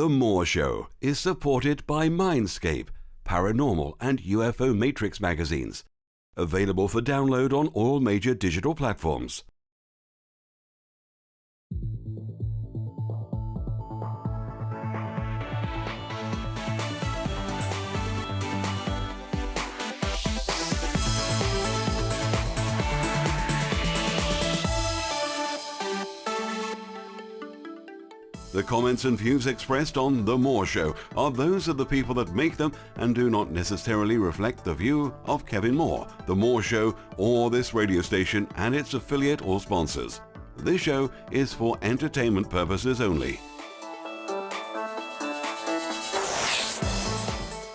The More Show is supported by Mindscape, Paranormal and UFO Matrix magazines. Available for download on all major digital platforms. The comments and views expressed on The More Show are those of the people that make them and do not necessarily reflect the view of Kevin Moore, The More Show, or this radio station and its affiliate or sponsors. This show is for entertainment purposes only.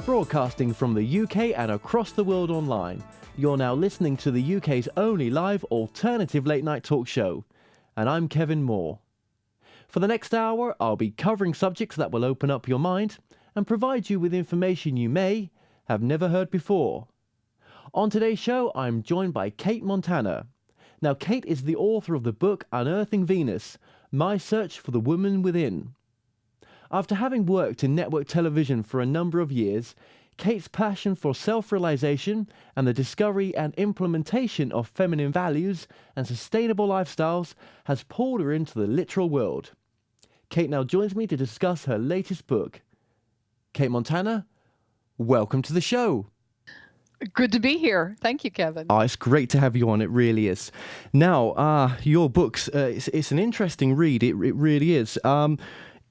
Broadcasting from the UK and across the world online, you're now listening to the UK's only live alternative late night talk show. And I'm Kevin Moore. For the next hour, I'll be covering subjects that will open up your mind and provide you with information you may have never heard before. On today's show, I'm joined by Cate Montana. Now, Cate is the author of the book Unearthing Venus, My Search for the Woman Within. After having worked in network television for a number of years, Cate's passion for self-realization and the discovery and implementation of feminine values and sustainable lifestyles has pulled her into the literal world. Cate now joins me to discuss her latest book. Cate Montana, welcome to the show. Good to be here. Thank you, Kevin. Oh, it's great to have you on. It really is. Now, your books, it's an interesting read. It really is.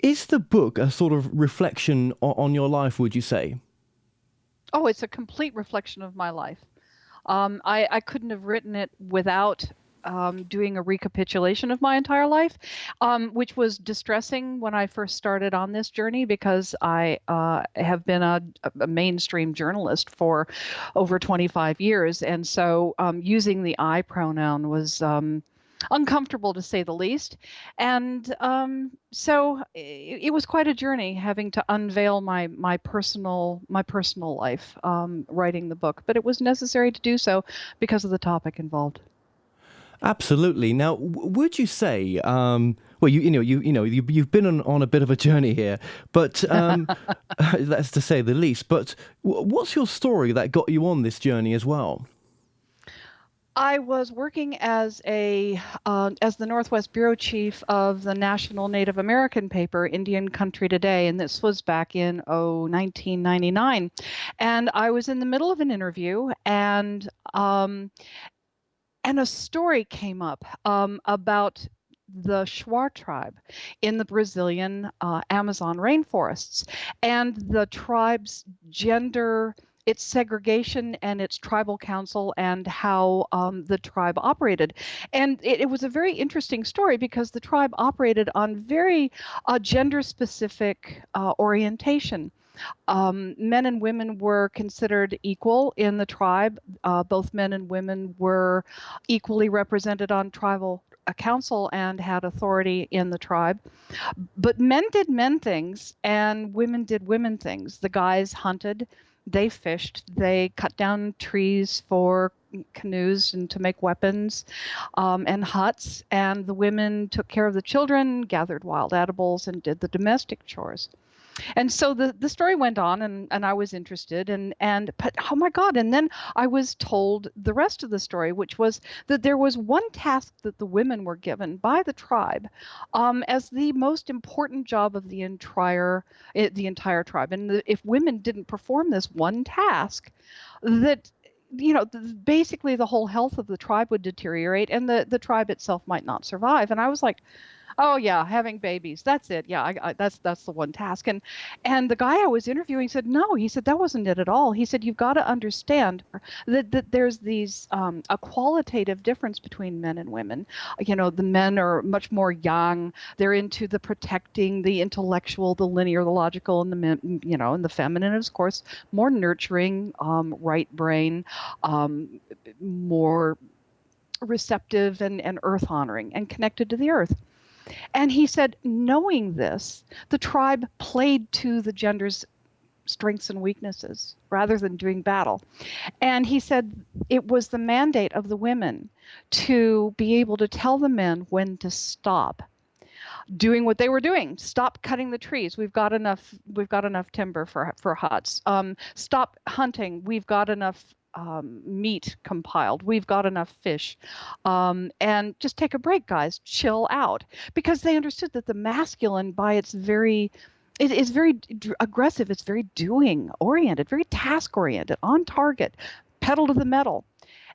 Is the book a sort of reflection on your life, would you say? Oh, it's a complete reflection of my life. I couldn't have written it without doing a recapitulation of my entire life, which was distressing when I first started on this journey because I have been a mainstream journalist for over 25 years. And so using the I pronoun was uncomfortable to say the least. And so it was quite a journey having to unveil my personal life writing the book, but it was necessary to do so because of the topic involved. Absolutely. Now, would you say, well, you've been on a bit of a journey here, but that's to say the least. But what's your story that got you on this journey as well? I was working as the Northwest Bureau Chief of the National Native American paper, Indian Country Today, and this was back in 1999. And I was in the middle of an interview, and a story came up about the Shuar tribe in the Brazilian Amazon rainforests, and the tribe's gender, its segregation and its tribal council, and how the tribe operated. And it was a very interesting story because the tribe operated on very gender-specific orientation. Men and women were considered equal in the tribe. Both men and women were equally represented on tribal council and had authority in the tribe. But men did men things and women did women things. The guys hunted, they fished, they cut down trees for canoes and to make weapons and huts, and the women took care of the children, gathered wild edibles, and did the domestic chores. And so the story went on, and I was interested, but oh my God, and then I was told the rest of the story, which was that there was one task that the women were given by the tribe as the most important job of the entire tribe. And if women didn't perform this one task, that basically the whole health of the tribe would deteriorate, and the tribe itself might not survive. And I was like, oh yeah, having babies. That's it. Yeah, that's the one task. And the guy I was interviewing said, no, he said, that wasn't it at all. He said, you've got to understand that there's a qualitative difference between men and women. The men are much more young. They're into the protecting, the intellectual, the linear, the logical, and and the feminine is, of course, more nurturing, right brain, more receptive and earth honoring and connected to the earth. And he said, knowing this, the tribe played to the gender's strengths and weaknesses rather than doing battle. And he said it was the mandate of the women to be able to tell the men when to stop. doing what they were doing. Stop cutting the trees. We've got enough timber for huts. Stop hunting. We've got enough meat compiled. We've got enough fish. And just take a break, guys. Chill out. Because they understood that the masculine, by its very it is very aggressive. It's very doing oriented, very task oriented, on target, pedal to the metal.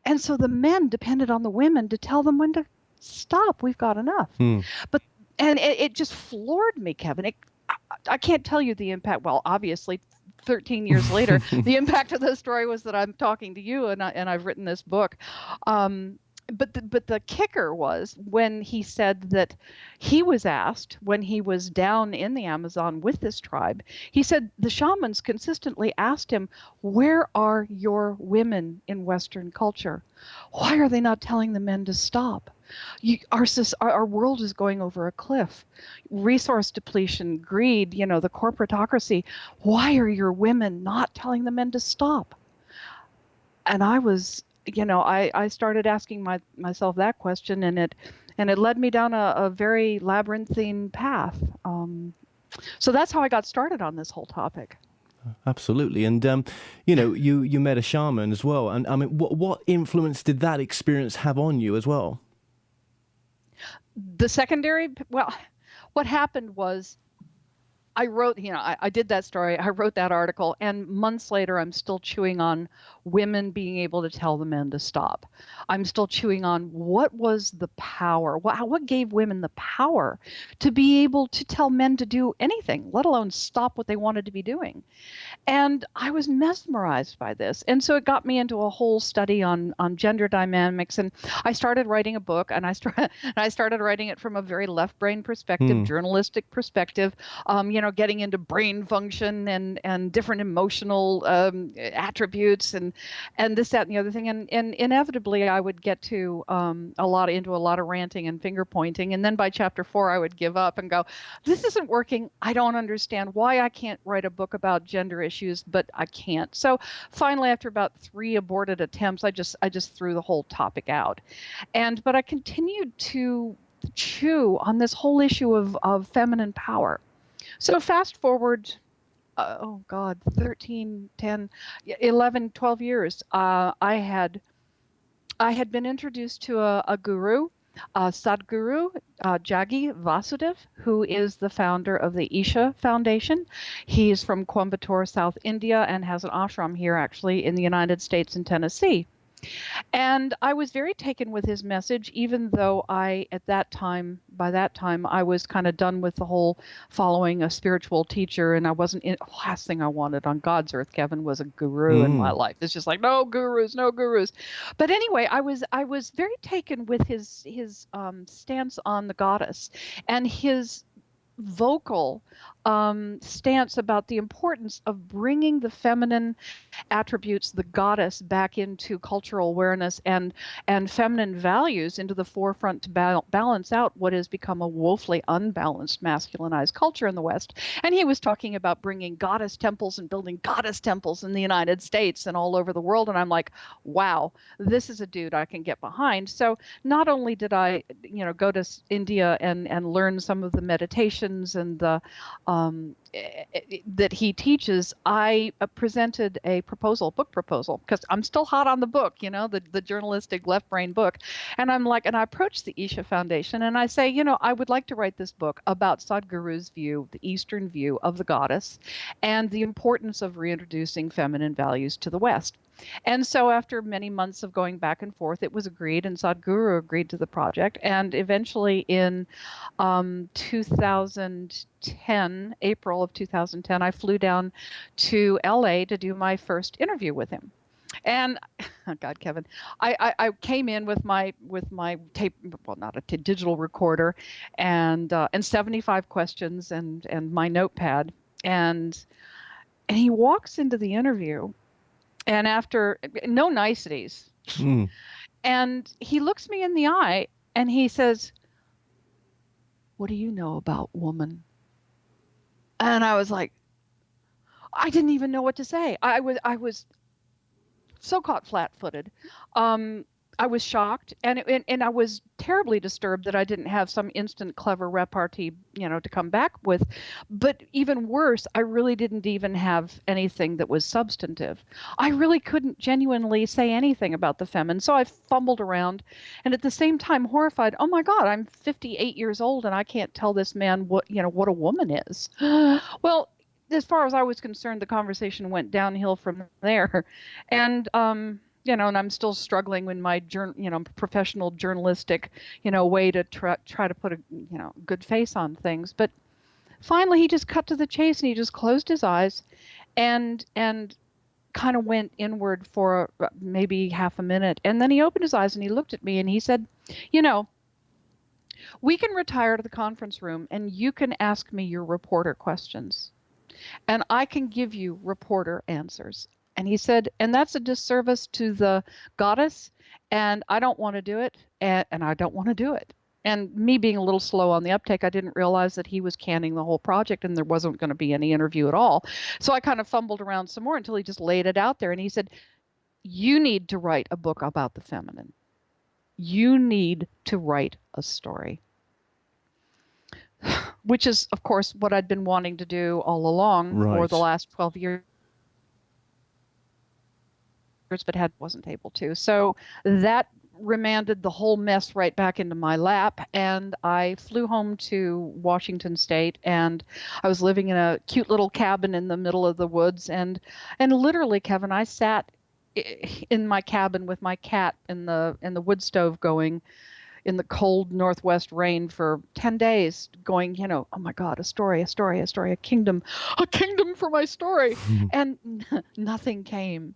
And so the men depended on the women to tell them when to stop. We've got enough. But it just floored me, Kevin. I can't tell you the impact. Well, obviously, 13 years later, the impact of the story was that I'm talking to you, and I've written this book. But the kicker was when he said that he was asked when he was down in the Amazon with this tribe, he said the shamans consistently asked him, "Where are your women in Western culture? Why are they not telling the men to stop? Our world is going over a cliff. Resource depletion, greed, the corporatocracy. Why are your women not telling the men to stop?" And I was, I started asking myself that question, and it led me down a very labyrinthine path. So that's how I got started on this whole topic. Absolutely. And, you met a shaman as well. And I mean, what influence did that experience have on you as well? The secondary, well, what happened was I wrote, I did that story, I wrote that article, and months later, I'm still chewing on women being able to tell the men to stop. I'm still chewing on what was the power, what gave women the power to be able to tell men to do anything, let alone stop what they wanted to be doing. And I was mesmerized by this. And so it got me into a whole study on gender dynamics. And I started writing a book, and I started writing it from a very left brain perspective, journalistic perspective, getting into brain function and different emotional attributes and this, that, and the other thing. And inevitably I would get to a lot of ranting and finger pointing. And then by chapter 4, I would give up and go, this isn't working. I don't understand why I can't write a book about gender issues, but I can't. So finally, after about 3 aborted attempts, I just threw the whole topic out. But I continued to chew on this whole issue of feminine power. So fast forward, 13, 10, 11, 12 years, I had been introduced to a guru, Sadhguru Jaggi Vasudev, who is the founder of the Isha Foundation. He's from Coimbatore, South India, and has an ashram here actually in the United States in Tennessee. And I was very taken with his message, even though by that time, I was kind of done with the whole following a spiritual teacher, and I wasn't last thing I wanted on God's earth, Kevin, was a guru in my life. It's just like, no gurus. But anyway, I was very taken with his stance on the goddess and his vocal stance about the importance of bringing the feminine attributes, the goddess, back into cultural awareness and feminine values into the forefront to balance out what has become a woefully unbalanced masculinized culture in the West. And he was talking about bringing goddess temples and building goddess temples in the United States and all over the world. And I'm like, wow, this is a dude I can get behind. So not only did I, go to India and learn some of the meditations and the that he teaches, I presented a book proposal, because I'm still hot on the book, the journalistic left brain book. And I approached the Isha Foundation and I say, I would like to write this book about Sadhguru's view, the Eastern view of the goddess, and the importance of reintroducing feminine values to the West. And so after many months of going back and forth, it was agreed, and Sadhguru agreed to the project. And eventually in 2010, April of 2010, I flew down to LA to do my first interview with him. And oh God, Kevin, I came in with my tape, well, not a digital recorder, and 75 questions and my notepad. And he walks into the interview, and after no niceties, and he looks me in the eye and he says, "What do you know about woman?" And I was like, I didn't even know what to say. I was so caught flat-footed. I was shocked, and I was terribly disturbed that I didn't have some instant clever repartee, to come back with. But even worse, I really didn't even have anything that was substantive. I really couldn't genuinely say anything about the feminine. So I fumbled around, and at the same time horrified, oh my God, I'm 58 years old and I can't tell this man what a woman is. Well, as far as I was concerned, the conversation went downhill from there. And and I'm still struggling with my professional journalistic, way to try to put a, good face on things. But finally, he just cut to the chase, and he just closed his eyes, and kind of went inward for maybe half a minute, and then he opened his eyes and he looked at me and he said, we can retire to the conference room, and you can ask me your reporter questions, and I can give you reporter answers. And he said, and that's a disservice to the goddess, and I don't want to do it, and I don't want to do it. And me being a little slow on the uptake, I didn't realize that he was canning the whole project and there wasn't going to be any interview at all. So I kind of fumbled around some more until he just laid it out there. And he said, you need to write a book about the feminine. You need to write a story. Which is, of course, what I'd been wanting to do all along for the last 12 years. But wasn't able to. So that remanded the whole mess right back into my lap, and I flew home to Washington State, and I was living in a cute little cabin in the middle of the woods, and literally, Kevin, I sat in my cabin with my cat in the wood stove going in the cold northwest rain for 10 days going, oh my God, a kingdom for my story. And nothing came.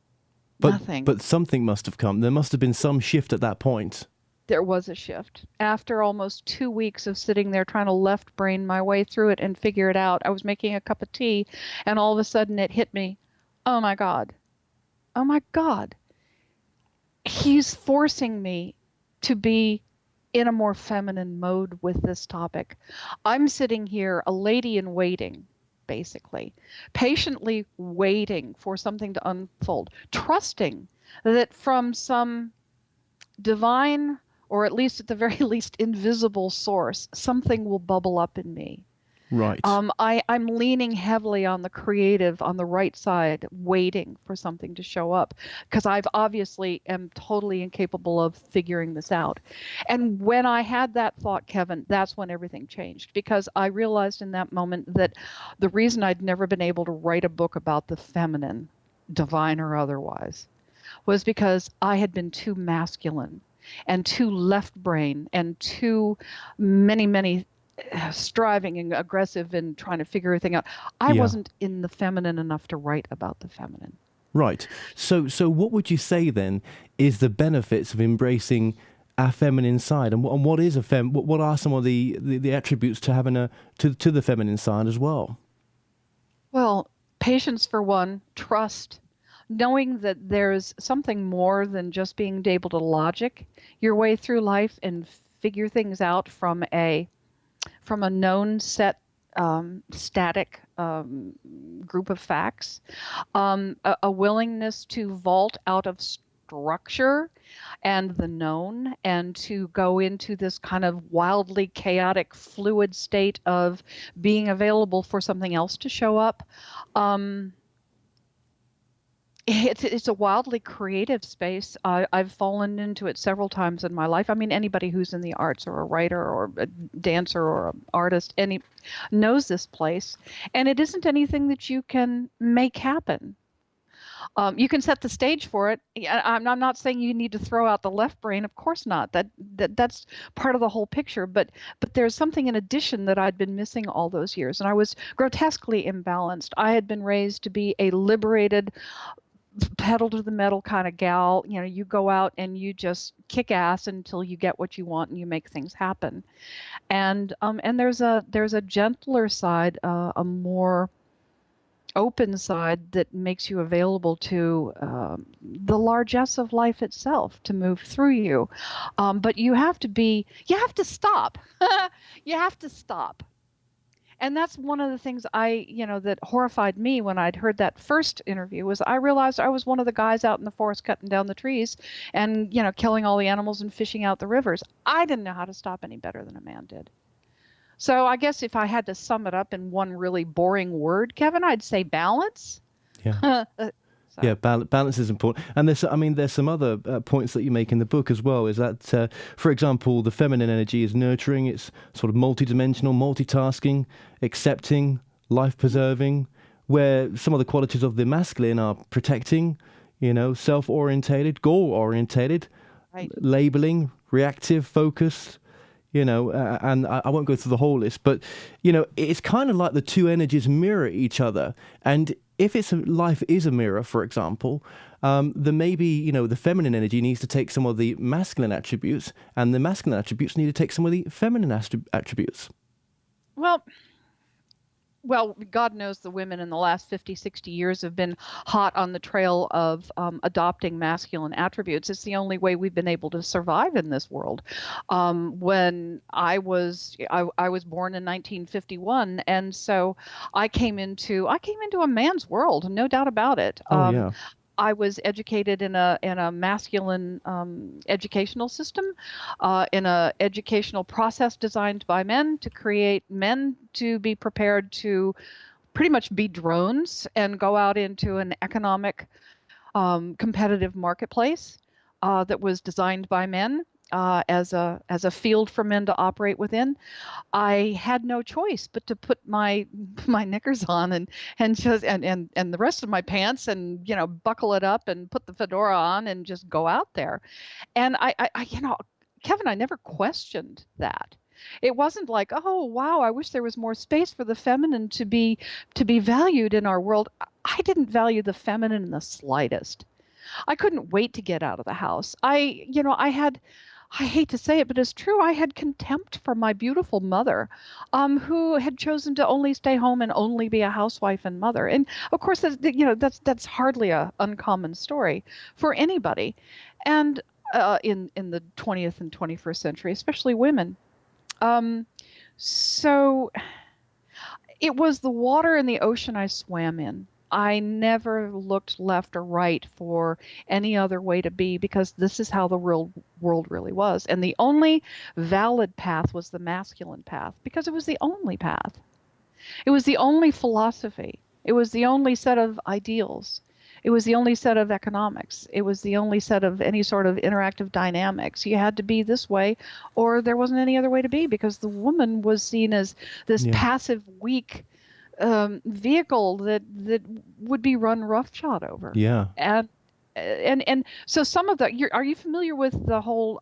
Nothing. But something must have come. There must have been some shift at that point. There was a shift. After almost 2 weeks of sitting there trying to left brain my way through it and figure it out, I was making a cup of tea, and all of a sudden it hit me. Oh my God. Oh my God. He's forcing me to be in a more feminine mode with this topic. I'm sitting here, a lady in waiting, basically, patiently waiting for something to unfold, trusting that from some divine, or at least at the very least invisible source, something will bubble up in me. Right. I'm leaning heavily on the creative, on the right side, waiting for something to show up, because I've obviously am totally incapable of figuring this out. And when I had that thought, Kevin, that's when everything changed, because I realized in that moment that the reason I'd never been able to write a book about the feminine, divine or otherwise, was because I had been too masculine and too left brain and too many striving and aggressive and trying to figure everything out. I wasn't in the feminine enough to write about the feminine. Right. So what would you say then is the benefits of embracing our feminine side, and what is what are some of the attributes to having to the feminine side as well? Well, patience for one, trust, knowing that there's something more than just being able to logic your way through life and figure things out from a known set, static group of facts, a willingness to vault out of structure and the known, and to go into this kind of wildly chaotic, fluid state of being available for something else to show up. It's a wildly creative space. I've fallen into it several times in my life. I mean, anybody who's in the arts or a writer or a dancer or an artist, knows this place. And it isn't anything that you can make happen. You can set the stage for it. I'm not saying you need to throw out the left brain. Of course not. That's part of the whole picture. But there's something in addition that I'd been missing all those years. And I was grotesquely imbalanced. I had been raised to be a liberated, pedal to the metal kind of gal. You go out and you just kick ass until you get what you want and you make things happen. And there's a gentler side, a more open side that makes you available to the largesse of life itself to move through you. But you have to stop. You have to stop. And that's one of the things that horrified me when I'd heard that first interview was I realized I was one of the guys out in the forest cutting down the trees and, killing all the animals and fishing out the rivers. I didn't know how to stop any better than a man did. So I guess if I had to sum it up in one really boring word, Kevin, I'd say balance. Yeah. Yeah, balance is important. And there's some other points that you make in the book as well, is that, for example, the feminine energy is nurturing, it's sort of multidimensional, multitasking, accepting, life-preserving, where some of the qualities of the masculine are protecting, self-orientated, goal-orientated, right. Labeling, reactive, focused, and I won't go through the whole list, but, it's kind of like the two energies mirror each other. And if life is a mirror, for example, then maybe, the feminine energy needs to take some of the masculine attributes, and the masculine attributes need to take some of the feminine attributes. Well, God knows the women in the last 50, 60 years have been hot on the trail of adopting masculine attributes. It's the only way we've been able to survive in this world. When I was born in 1951, and so I came into a man's world, no doubt about it. Yeah. I was educated in a masculine educational system, in a educational process designed by men to create men to be prepared to pretty much be drones and go out into an economic, competitive marketplace that was designed by men as a field for men to operate within. I had no choice but to put my knickers on and just and the rest of my pants and buckle it up and put the fedora on and just go out there. And I Kevin, I never questioned that. It wasn't like, oh wow, I wish there was more space for the feminine to be valued in our world. I didn't value the feminine in the slightest. I couldn't wait to get out of the house. I hate to say it, but it's true. I had contempt for my beautiful mother, who had chosen to only stay home and only be a housewife and mother. And of course, that's hardly a uncommon story for anybody, and in the 20th and 21st century, especially women. So it was the water and the ocean I swam in. I never looked left or right for any other way to be, because this is how the world really was. And the only valid path was the masculine path, because it was the only path. It was the only philosophy. It was the only set of ideals. It was the only set of economics. It was the only set of any sort of interactive dynamics. You had to be this way, or there wasn't any other way to be, because the woman was seen as this passive, weak vehicle that would be run roughshod over. Yeah. And so some of the, are you familiar with the whole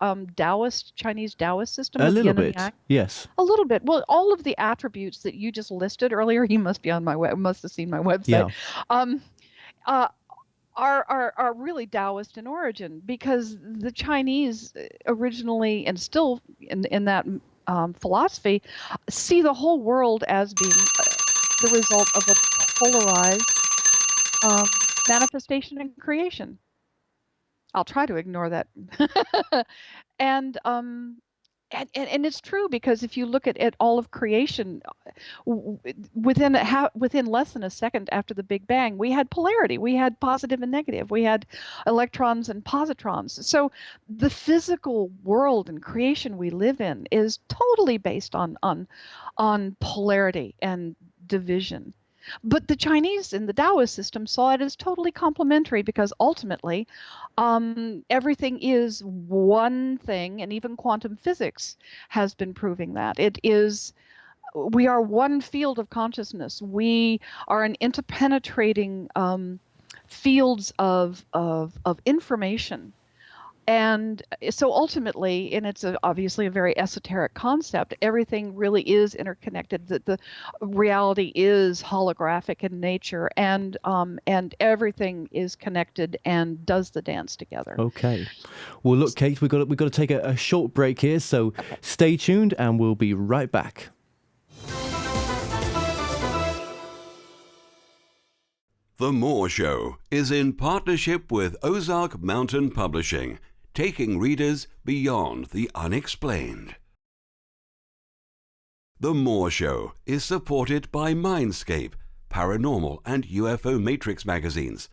Chinese Taoist system? A little bit, yes. A little bit. Well, all of the attributes that you just listed earlier, you must be on must have seen my website. Yeah. Are really Taoist in origin, because the Chinese originally, and still in that philosophy, see the whole world as being the result of a polarized manifestation and creation. I'll try to ignore that. And it's true, because if you look at all of creation, within less than a second after the Big Bang, we had polarity, we had positive and negative, we had electrons and positrons. So the physical world and creation we live in is totally based on polarity and division. But the Chinese in the Taoist system saw it as totally complementary, because ultimately everything is one thing, and even quantum physics has been proving that. We are one field of consciousness. We are an interpenetrating fields of information. And so ultimately, and it's obviously a very esoteric concept, everything really is interconnected. The reality is holographic in nature, and everything is connected and does the dance together. Okay. Well, look, Kate, we've got to take a short break here, so stay tuned, and we'll be right back. The Moore Show is in partnership with Ozark Mountain Publishing, taking readers beyond the unexplained. The Moore Show is supported by Mindscape, Paranormal and UFO Matrix magazines.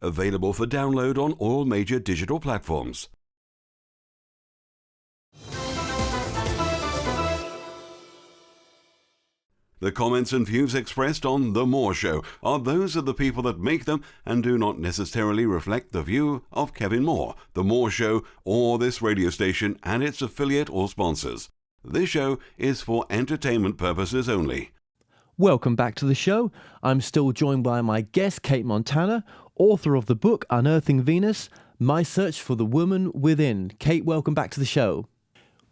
Available for download on all major digital platforms. The comments and views expressed on The Moore Show are those of the people that make them and do not necessarily reflect the view of Kevin Moore, The Moore Show, or this radio station and its affiliate or sponsors. This show is for entertainment purposes only. Welcome back to the show. I'm still joined by my guest, Cate Montana, author of the book Unearthing Venus, My Search for the Woman Within. Cate, welcome back to the show.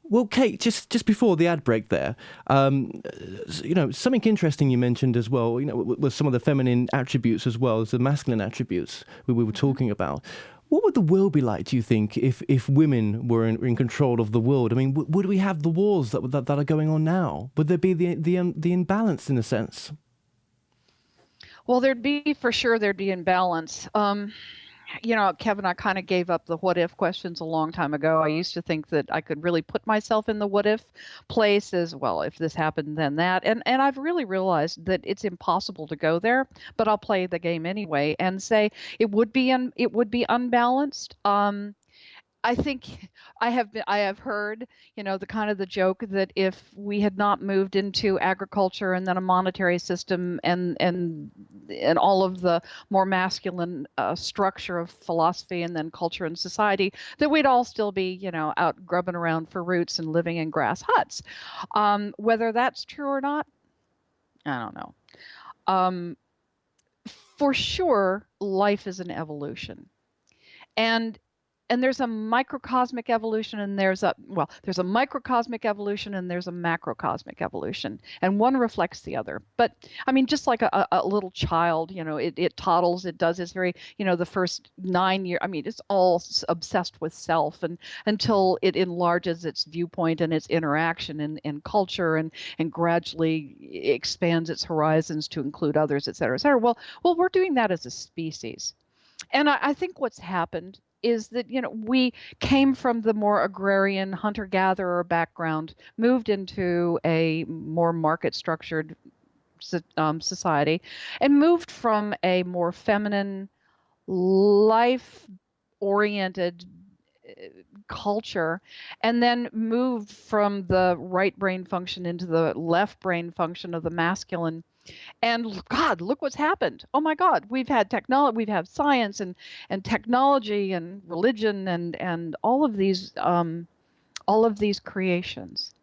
Well, Cate, just before the ad break there, something interesting you mentioned as well, was some of the feminine attributes as well as the masculine attributes we were talking about. What would the world be like, do you think, if women were in control of the world? I mean, would we have the wars that are going on now? Would there be the imbalance in a sense? Well, there'd be imbalance. Kevin, I kind of gave up the what if questions a long time ago. I used to think that I could really put myself in the what if place as well. If this happened, then that. And I've really realized that it's impossible to go there, but I'll play the game anyway and say it would be unbalanced. I think I have heard, the joke that if we had not moved into agriculture and then a monetary system and all of the more masculine structure of philosophy and then culture and society, that we'd all still be, out grubbing around for roots and living in grass huts. Whether that's true or not, I don't know. For sure, life is an evolution. And there's a microcosmic evolution and there's a microcosmic evolution and there's a macrocosmic evolution, and one reflects the other. But I mean, just like a little child, it toddles, it does its very, the first 9 years, I mean, it's all obsessed with self and until it enlarges its viewpoint and its interaction in culture and gradually expands its horizons to include others, et cetera, et cetera. Well, we're doing that as a species. And I think what's happened is that, we came from the more agrarian hunter-gatherer background, moved into a more market-structured society, and moved from a more feminine, life-oriented culture, and then moved from the right brain function into the left brain function of the masculine. And God, look what's happened. Oh my God, we've had technology, we've had science and technology and religion and all of these creations.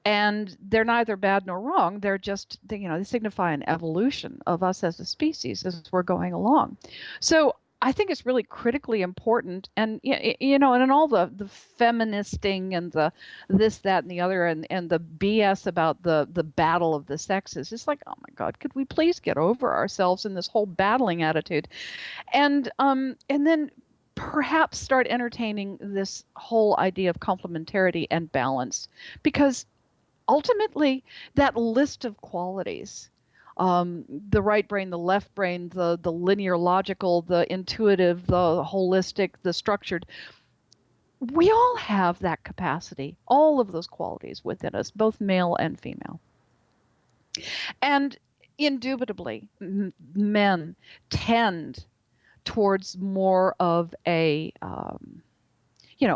And they're neither bad nor wrong. They're just, they signify an evolution of us as a species as we're going along. So I think it's really critically important, and and in all the feministing and the this, that, and the other, and the BS about the battle of the sexes, it's like, oh my God, could we please get over ourselves in this whole battling attitude, and then perhaps start entertaining this whole idea of complementarity and balance, because ultimately that list of qualities. The right brain, the left brain, the linear logical, the intuitive, the holistic, the structured. We all have that capacity, all of those qualities within us, both male and female. And indubitably, men tend towards more of a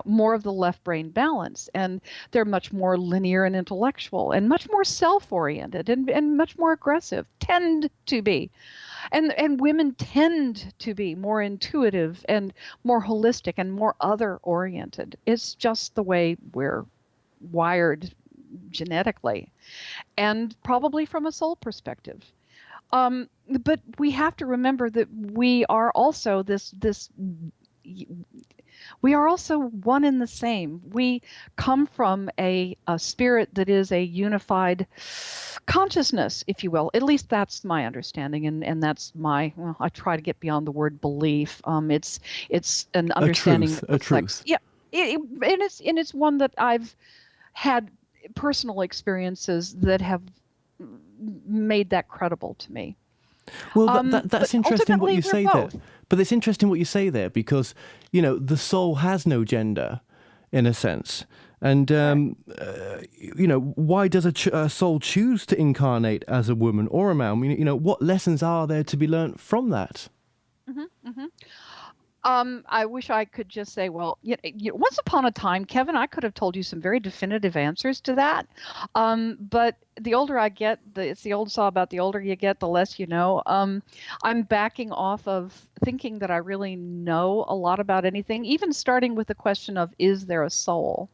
more of the left brain balance, and they're much more linear and intellectual and much more self-oriented and much more aggressive, tend to be. And women tend to be more intuitive and more holistic and more other oriented. It's just the way we're wired genetically, and probably from a soul perspective. But we have to remember that we are also we are also one and the same. We come from a spirit that is a unified consciousness, if you will. At least that's my understanding, and that's my. Well, I try to get beyond the word belief. It's an understanding. A truth. Yeah, and it's one that I've had personal experiences that have made that credible to me. Well, that's interesting what you say there. But it's interesting what you say there, because, the soul has no gender, in a sense. And, why does a soul choose to incarnate as a woman or a man? What lessons are there to be learned from that? Hmm. Hmm. I wish I could just say, well, once upon a time, Kevin, I could have told you some very definitive answers to that. But the older I get, it's the old saw about the older you get, the less you know. I'm backing off of thinking that I really know a lot about anything, even starting with the question of, is there a soul?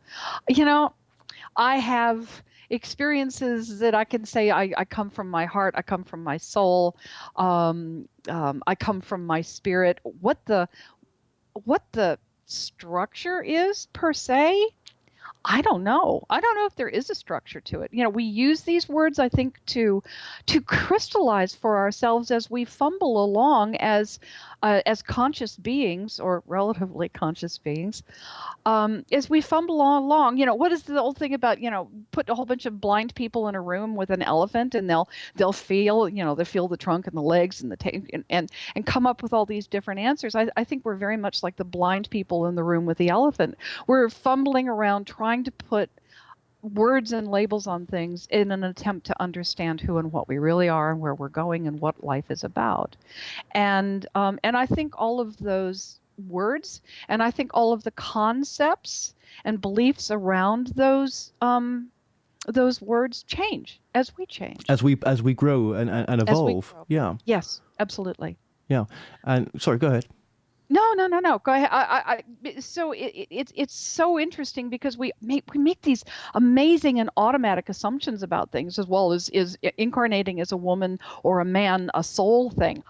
I have experiences that I can say I come from my heart, I come from my soul, I come from my spirit. What the structure is per se, I don't know. I don't know if there is a structure to it. We use these words, I think, to crystallize for ourselves as we fumble along as conscious beings, or relatively conscious beings, as we fumble along. What is the old thing about, put a whole bunch of blind people in a room with an elephant, and they'll feel, they feel the trunk and the legs and the tail, and come up with all these different answers. I think we're very much like the blind people in the room with the elephant. We're fumbling around trying to put words and labels on things in an attempt to understand who and what we really are and where we're going and what life is about. And I think all of those words, and I think all of the concepts and beliefs around those words change as we change, As we grow and as we evolve. grow. Yeah. Yes, absolutely. Yeah. And sorry, go ahead. No. Go ahead. So it's so interesting because we make these amazing and automatic assumptions about things, as well as is incarnating as a woman or a man a soul thing.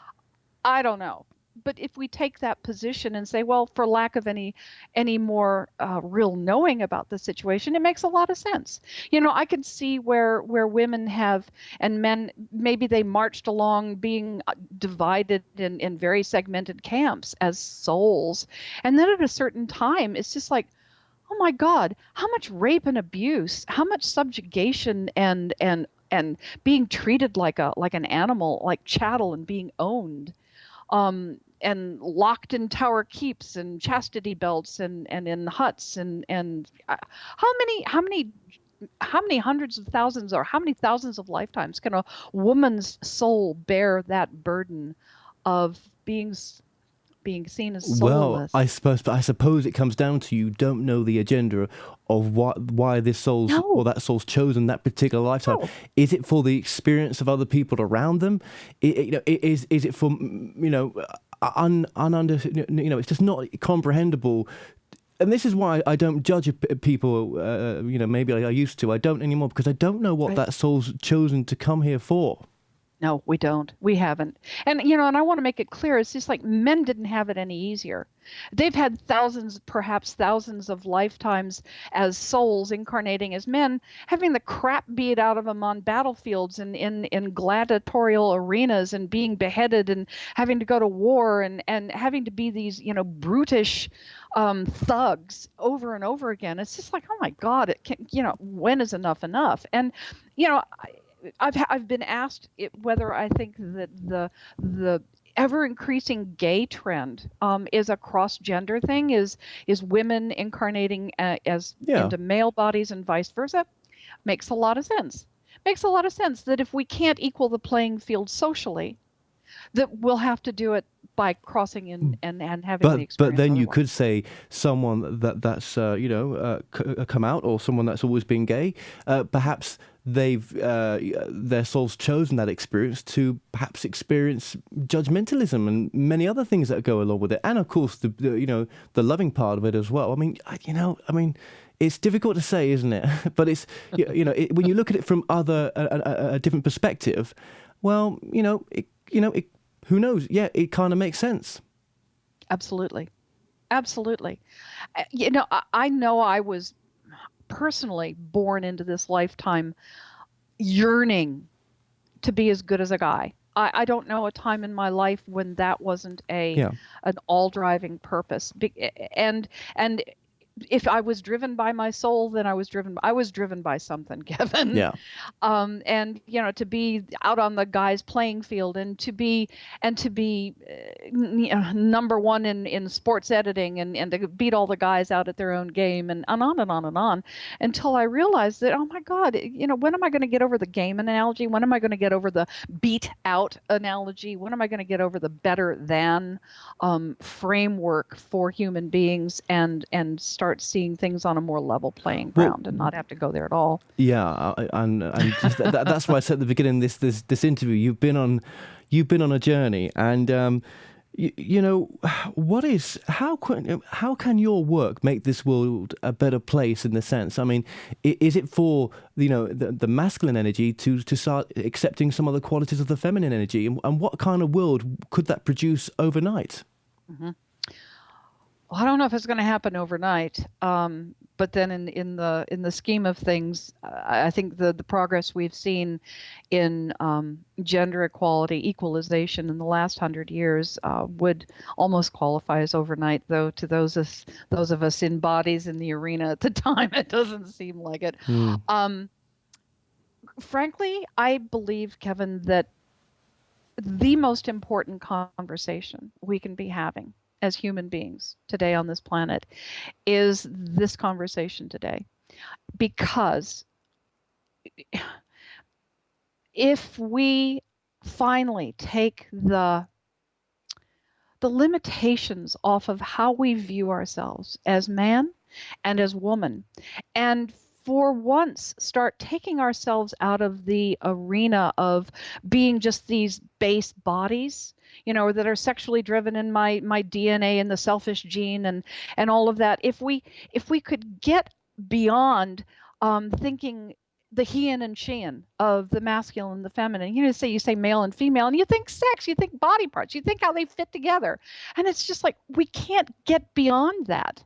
I don't know. But if we take that position and say, well, for lack of any more real knowing about the situation, it makes a lot of sense. I can see where women have, and men, maybe they marched along being divided in very segmented camps as souls. And then at a certain time, it's just like, oh my God, how much rape and abuse, how much subjugation and being treated like an animal, like chattel, and being owned. And locked in tower keeps and chastity belts and in huts and how many hundreds of thousands, or how many thousands of lifetimes can a woman's soul bear that burden of being seen as soulless? Well, I suppose it comes down to, you don't know the agenda of why this soul's No. or that soul's chosen that particular lifetime. No. Is it for the experience of other people around them? Is it for it's just not comprehensible. And this is why I don't judge people. Maybe I used to. I don't anymore, because I don't know what that soul's chosen to come here for. No, we don't. We haven't. And, and I want to make it clear, it's just like men didn't have it any easier. They've had perhaps thousands of lifetimes as souls incarnating as men, having the crap beat out of them on battlefields and in gladiatorial arenas, and being beheaded and having to go to war and having to be these, brutish thugs over and over again. It's just like, oh my God, when is enough enough? And, I've been asked whether I think that the ever increasing gay trend is a cross gender thing, is women incarnating into male bodies and vice versa. Makes a lot of sense. Makes a lot of sense that if we can't equal the playing field socially, that we'll have to do it by crossing in and having the experience. But then you otherwise. could say someone that's come out, or someone that's always been gay, perhaps they've their soul's chosen that experience to perhaps experience judgmentalism and many other things that go along with it, and of course the loving part of it as well. I mean, it's difficult to say, isn't it? But it's when you look at it from a different perspective, well, who knows? Yeah, it kind of makes sense. Absolutely. Absolutely. I know I was personally born into this lifetime yearning to be as good as a guy. I don't know a time in my life when that wasn't an all-driving purpose. And if I was driven by my soul, then I was driven by something, Kevin. Yeah. And to be out on the guys playing field, and to be number one in sports editing, and to beat all the guys out at their own game, and on and on and on, until I realized that, oh my God, when am I going to get over the game analogy? When am I going to get over the beat out analogy? When am I going to get over the better than framework for human beings, and start seeing things on a more level playing ground, and not have to go there at all? Yeah, and just that's why I said at the beginning this interview, you've been on a journey, and how can your work make this world a better place, in the sense? I mean, is it for the masculine energy to start accepting some of the qualities of the feminine energy, and what kind of world could that produce overnight? Mm-hmm. Well, I don't know if it's going to happen overnight, but then in the scheme of things, I think the progress we've seen in gender equality, equalization in the last 100 years would almost qualify as overnight. Though to those of us in bodies in the arena at the time, it doesn't seem like it. Frankly, I believe, Kevin, that the most important conversation we can be having as human beings today on this planet is this conversation today. Because if we finally take the limitations off of how we view ourselves as man and as woman, and for once start taking ourselves out of the arena of being just these base bodies, that are sexually driven in my DNA and the selfish gene and all of that. If we could get beyond thinking the he-in and she-in of the masculine and the feminine, you say male and female, and you think sex, you think body parts, you think how they fit together, and it's just like we can't get beyond that.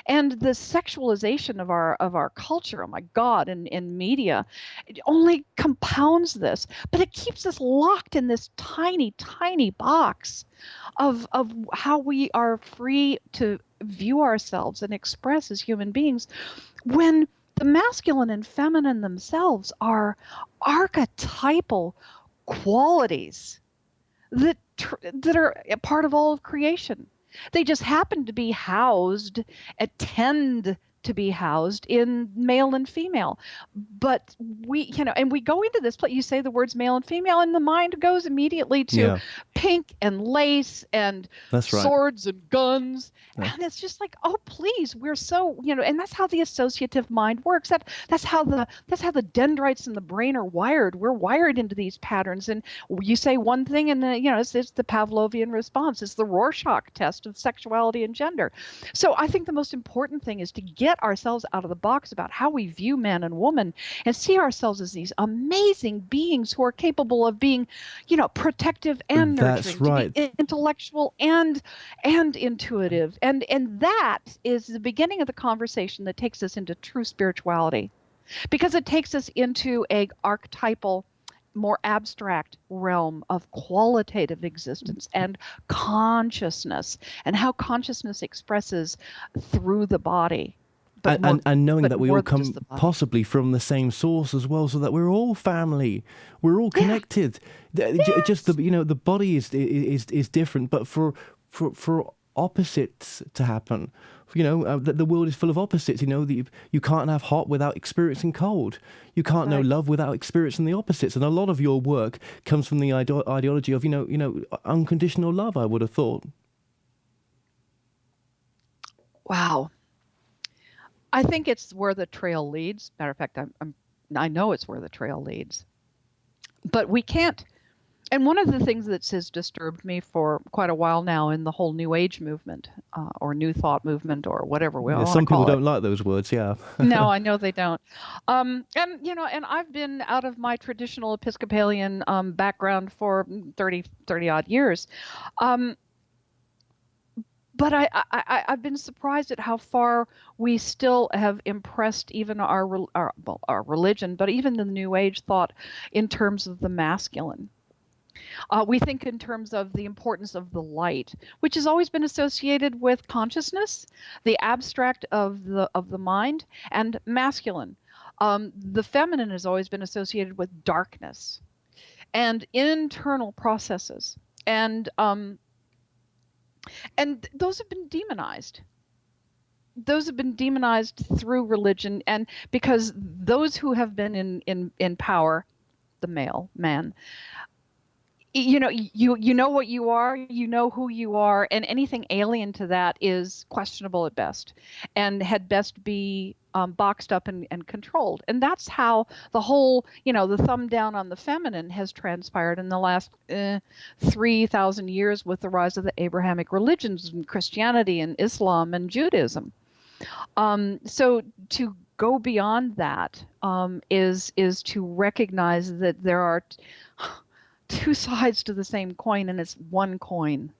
And the sexualization of our culture, oh my God, in media, it only compounds this, but it keeps us locked in this tiny, tiny box of how we are free to view ourselves and express as human beings, when the masculine and feminine themselves are archetypal qualities that are a part of all of creation. They just happen to be housed, tend to be housed in male and female. But we go into this place, you say the words male and female, and the mind goes immediately to pink and lace and swords and guns. Yeah. And it's just like, oh, please, we're so, and that's how the associative mind works. That's how the dendrites in the brain are wired. We're wired into these patterns. And you say one thing, and it's the Pavlovian response. It's the Rorschach test of sexuality and gender. So I think the most important thing is to get ourselves out of the box about how we view man and woman, and see ourselves as these amazing beings who are capable of being, protective and nurturing, to be intellectual and intuitive. And that is the beginning of the conversation that takes us into true spirituality, because it takes us into a archetypal, more abstract realm of qualitative existence and consciousness, and how consciousness expresses through the body. And knowing that we all come possibly from the same source as well, so that we're all family, we're all connected. Yes. Just the body is different, but for opposites to happen, the world is full of opposites. You can't have hot without experiencing cold. You can't know love without experiencing the opposites. And a lot of your work comes from the ideology of unconditional love, I would have thought. Wow. I think it's where the trail leads. Matter of fact, I know it's where the trail leads. But we can't. And one of the things that has disturbed me for quite a while now in the whole New Age movement, or New Thought movement, or whatever we all want to call it. Some people don't like those words, yeah. No, I know they don't. And I've been out of my traditional Episcopalian background for 30 odd years. But I've been surprised at how far we still have impressed even our religion, but even the New Age thought in terms of the masculine. We think in terms of the importance of the light, which has always been associated with consciousness, the abstract of the mind, and masculine. The feminine has always been associated with darkness and internal processes, and those have been demonized. Those have been demonized through religion, and because those who have been in power, the male man, you know what you are, you know who you are, and anything alien to that is questionable at best, and had best be boxed up and controlled. And that's how the whole, the thumb down on the feminine has transpired in the last 3,000 years with the rise of the Abrahamic religions and Christianity and Islam and Judaism. So to go beyond that is to recognize that there are two sides to the same coin, and it's one coin.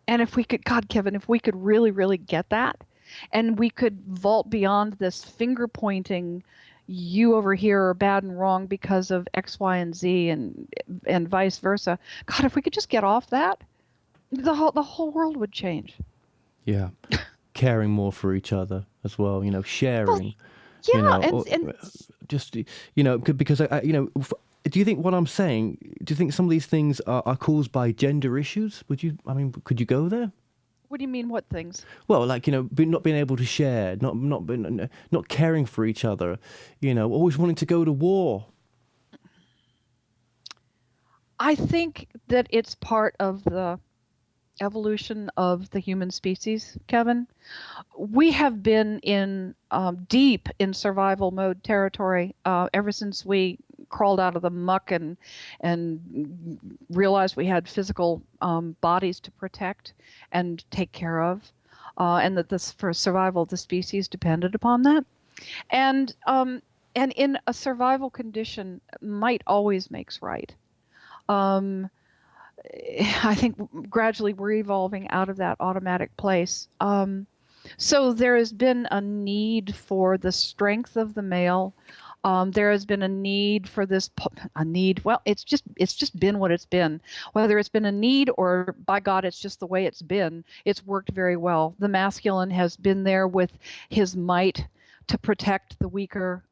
And if we could, God, Kevin, if we could really, really get that, and we could vault beyond this finger pointing, you over here are bad and wrong because of X, Y, and Z, and vice versa. God, if we could just get off that, the whole world would change. Yeah, caring more for each other as well. Sharing. Well, yeah, and just because do you think what I'm saying? Do you think some of these things are caused by gender issues? Could you go there? What do you mean? What things? Well, not being able to share, not caring for each other, always wanting to go to war. I think that it's part of the evolution of the human species, Kevin. We have been in deep in survival mode territory ever since we crawled out of the muck and realized we had physical bodies to protect and take care of, and that this for survival of the species depended upon that. And in a survival condition, might always makes right. I think gradually we're evolving out of that automatic place. So there has been a need for the strength of the male. There has been a need for well, it's just been what it's been. Whether it's been a need or, by God, it's just the way it's been. It's worked very well. The masculine has been there with his might to protect the weaker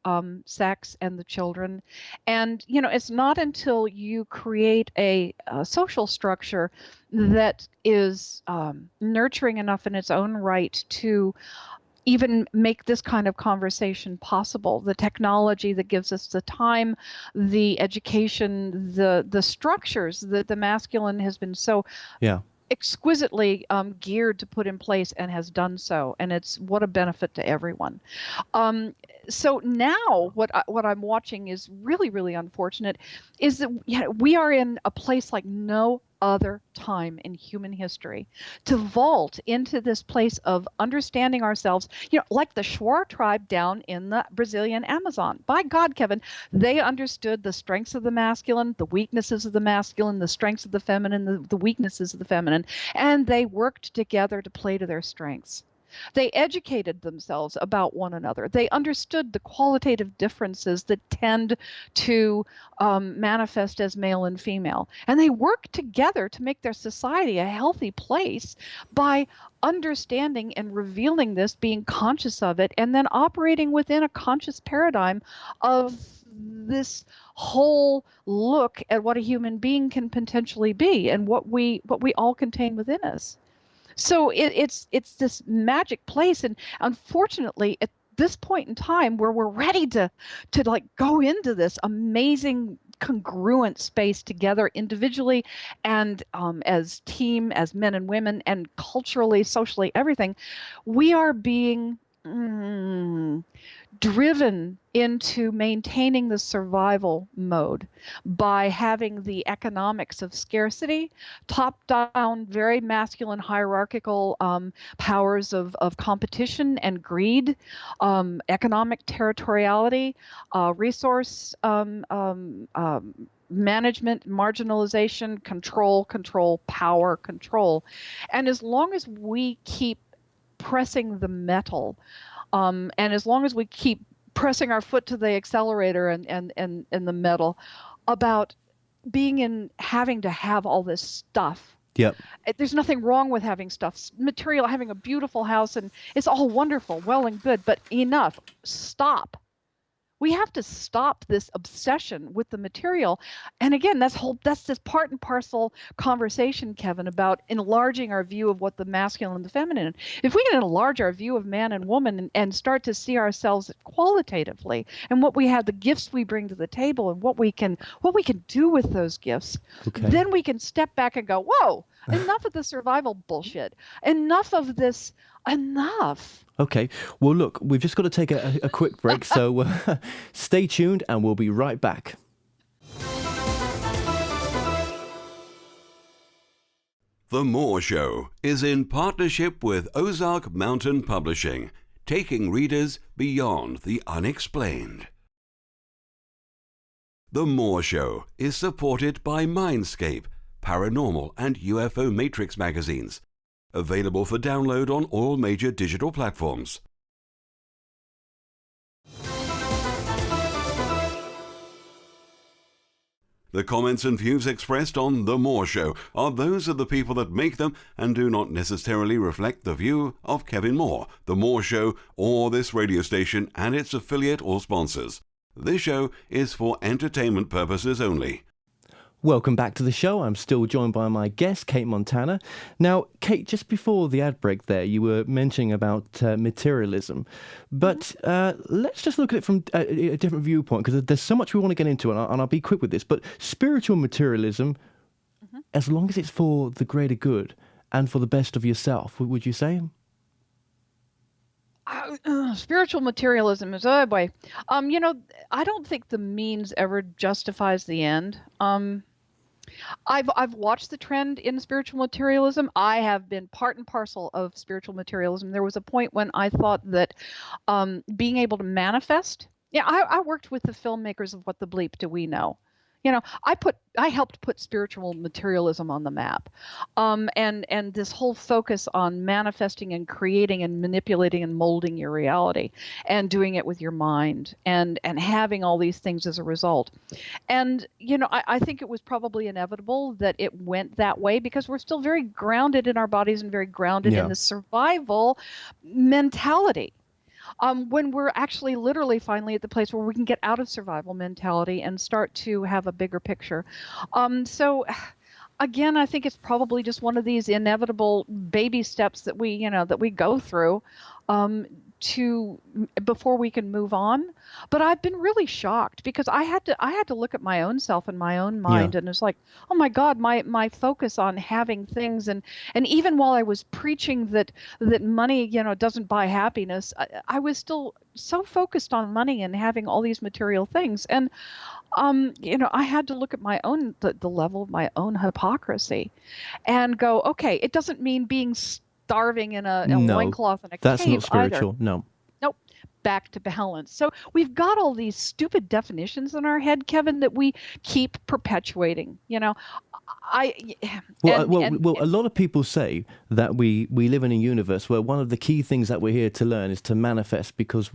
sex and the children. And, it's not until you create a social structure that is nurturing enough in its own right to even make this kind of conversation possible. The technology that gives us the time, the education, the structures that the masculine has been so exquisitely geared to put in place and has done so. And it's what a benefit to everyone. So now what I'm watching is really, really unfortunate, is that we are in a place like no other time in human history to vault into this place of understanding ourselves, like the Shuar tribe down in the Brazilian Amazon. By God, Kevin, they understood the strengths of the masculine, the weaknesses of the masculine, the strengths of the feminine, the weaknesses of the feminine, and they worked together to play to their strengths. They educated themselves about one another. They understood the qualitative differences that tend to manifest as male and female. And they worked together to make their society a healthy place by understanding and revealing this, being conscious of it, and then operating within a conscious paradigm of this whole look at what a human being can potentially be and what we all contain within us. So it's this magic place, and unfortunately, at this point in time, where we're ready to like go into this amazing congruent space together, individually and as team, as men and women, and culturally, socially, everything, we are being driven into maintaining the survival mode by having the economics of scarcity, top-down, very masculine, hierarchical powers of competition and greed, economic territoriality, resource management, marginalization, control, power, control. And as long as we keep pressing the metal, and as long as we keep pressing our foot to the accelerator and the metal about being in having to have all this stuff. Yep. There's nothing wrong with having stuff, material, having a beautiful house, and it's all wonderful, well and good, but enough. Stop. We have to stop this obsession with the material. And again, that's this part and parcel conversation, Kevin, about enlarging our view of what the masculine and the feminine. If we can enlarge our view of man and woman and start to see ourselves qualitatively and what we have, the gifts we bring to the table and what we can do with those gifts, then we can step back and go, whoa, enough of the survival bullshit. Enough of this. Enough. Okay. Well, look, we've just got to take a quick break, so stay tuned and we'll be right back. The Moore Show is in partnership with Ozark Mountain Publishing, taking readers beyond the unexplained. The Moore Show is supported by Mindscape, Paranormal and UFO Matrix magazines, available for download on all major digital platforms. The comments and views expressed on The Moore Show are those of the people that make them and do not necessarily reflect the view of Kevin Moore, The Moore Show, or this radio station and its affiliate or sponsors. This show is for entertainment purposes only. Welcome back to the show. I'm still joined by my guest, Cate Montana. Now, Kate, just before the ad break there, you were mentioning about materialism. But let's just look at it from a different viewpoint, because there's so much we want to get into, and I'll be quick with this. But spiritual materialism, as long as it's for the greater good and for the best of yourself, would you say? Spiritual materialism is, oh boy. I don't think the means ever justifies the end. I've watched the trend in spiritual materialism. I have been part and parcel of spiritual materialism. There was a point when I thought that being able to manifest. Yeah, I worked with the filmmakers of What the Bleep Do We Know? I helped put spiritual materialism on the map, and this whole focus on manifesting and creating and manipulating and molding your reality, and doing it with your mind, and having all these things as a result. And I think it was probably inevitable that it went that way, because we're still very grounded in our bodies and very grounded in the survival mentality. When we're actually literally finally at the place where we can get out of survival mentality and start to have a bigger picture. So again, I think it's probably just one of these inevitable baby steps that we go through before we can move on. But I've been really shocked, because I had to look at my own self and my own mind, and it's like, oh my God, my focus on having things, and even while I was preaching that money doesn't buy happiness, I was still so focused on money and having all these material things, and I had to look at my own the level of my own hypocrisy, and go, okay, it doesn't mean being starving in a loincloth in a cave. That's not spiritual. Either. No. Nope. Back to balance. So we've got all these stupid definitions in our head, Kevin, that we keep perpetuating. A lot of people say that we live in a universe where one of the key things that we're here to learn is to manifest, because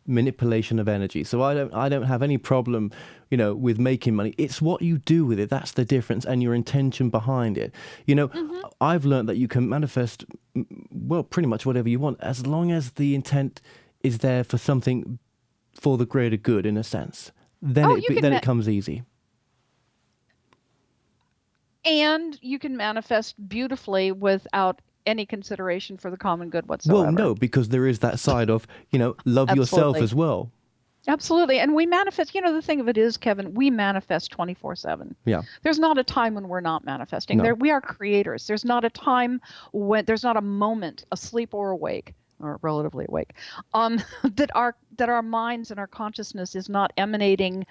manipulation of energy. So I don't have any problem with making money. It's what you do with it that's the difference, and your intention behind it. I've learned that you can manifest pretty much whatever you want, as long as the intent is there for something for the greater good, in a sense. Then it comes easy. And you can manifest beautifully without any consideration for the common good whatsoever. Well, no, because there is that side of, love yourself as well. Absolutely. And we manifest, the thing of it is, Kevin, we manifest 24/7. Yeah. There's not a time when we're not manifesting. No. We are creators. There's not there's not a moment, asleep or awake, or relatively awake, that our minds and our consciousness is not emanating